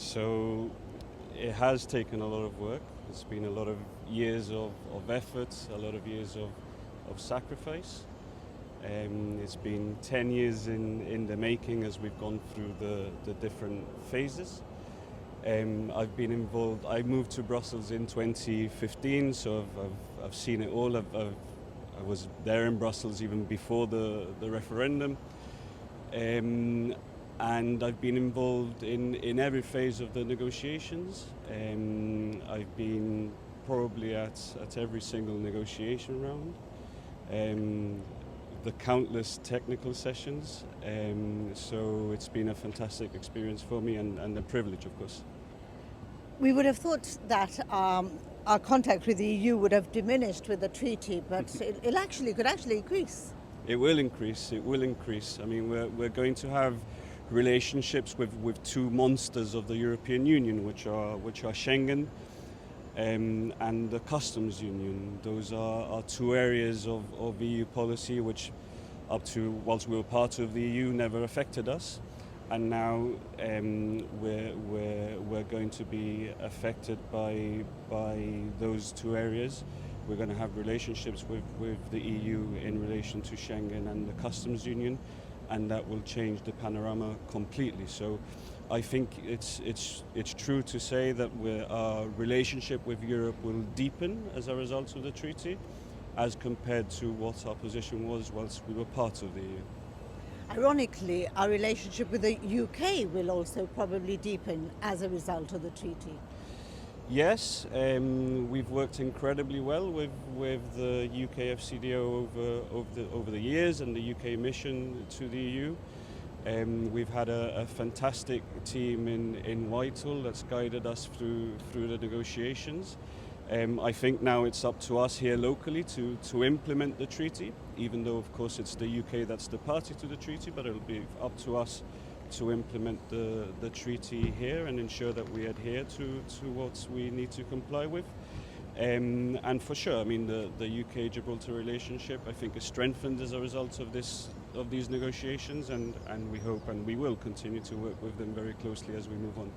So it has taken a lot of work. It's been a lot of years of effort, a lot of years of sacrifice. It's been 10 years in the making as we've gone through the different phases. I've been involved. I moved to Brussels in 2015, so I've seen it all. I was there in Brussels even before the referendum. And I've been involved in every phase of the negotiations. I've been probably at every single negotiation round, the countless technical sessions. So it's been a fantastic experience for me and a privilege, of course. We would have thought that our contact with the EU would have diminished with the treaty, but it could actually increase. It will increase. It will increase. I mean, we're going to have relationships with two monsters of the European Union, which are Schengen and the Customs Union. Those are two areas of EU policy which, up to whilst we were part of the EU, never affected us, and now we're going to be affected by those two areas. We're going to have relationships with the EU in relation to Schengen and the Customs Union, and that will change the panorama completely. So I think it's true to say that our relationship with Europe will deepen as a result of the treaty, as compared to what our position was whilst we were part of the EU. Ironically, our relationship with the UK will also probably deepen as a result of the treaty. Yes, we've worked incredibly well with the UK FCDO over the years and the UK mission to the EU. We've had a fantastic team in Whitehall that's guided us through the negotiations. I think now it's up to us here locally to implement the treaty, even though of course it's the UK that's the party to the treaty, but it'll be up to us to implement the treaty here and ensure that we adhere to what we need to comply with. And for sure, I mean, the UK-Gibraltar relationship, I think, is strengthened as a result of these negotiations, and we hope and we will continue to work with them very closely as we move on.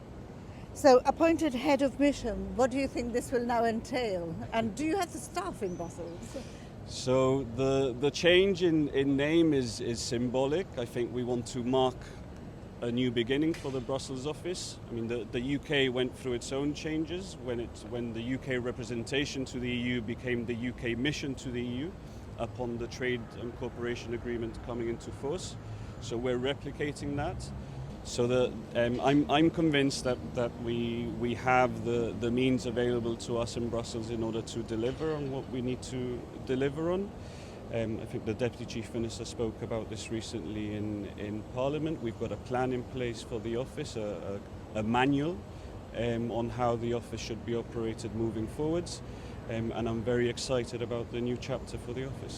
So, appointed head of mission, what do you think this will now entail? And do you have the staff in Brussels? So the change in name is symbolic. I think we want to mark a new beginning for the Brussels office. I mean, the UK went through its own changes when the UK representation to the EU became the UK mission to the EU upon the trade and cooperation agreement coming into force. So we're replicating that. So I'm convinced that we have the means available to us in Brussels in order to deliver on what we need to deliver on. I think the Deputy Chief Minister spoke about this recently in Parliament. We've got a plan in place for the office, a manual on how the office should be operated moving forwards, and I'm very excited about the new chapter for the office.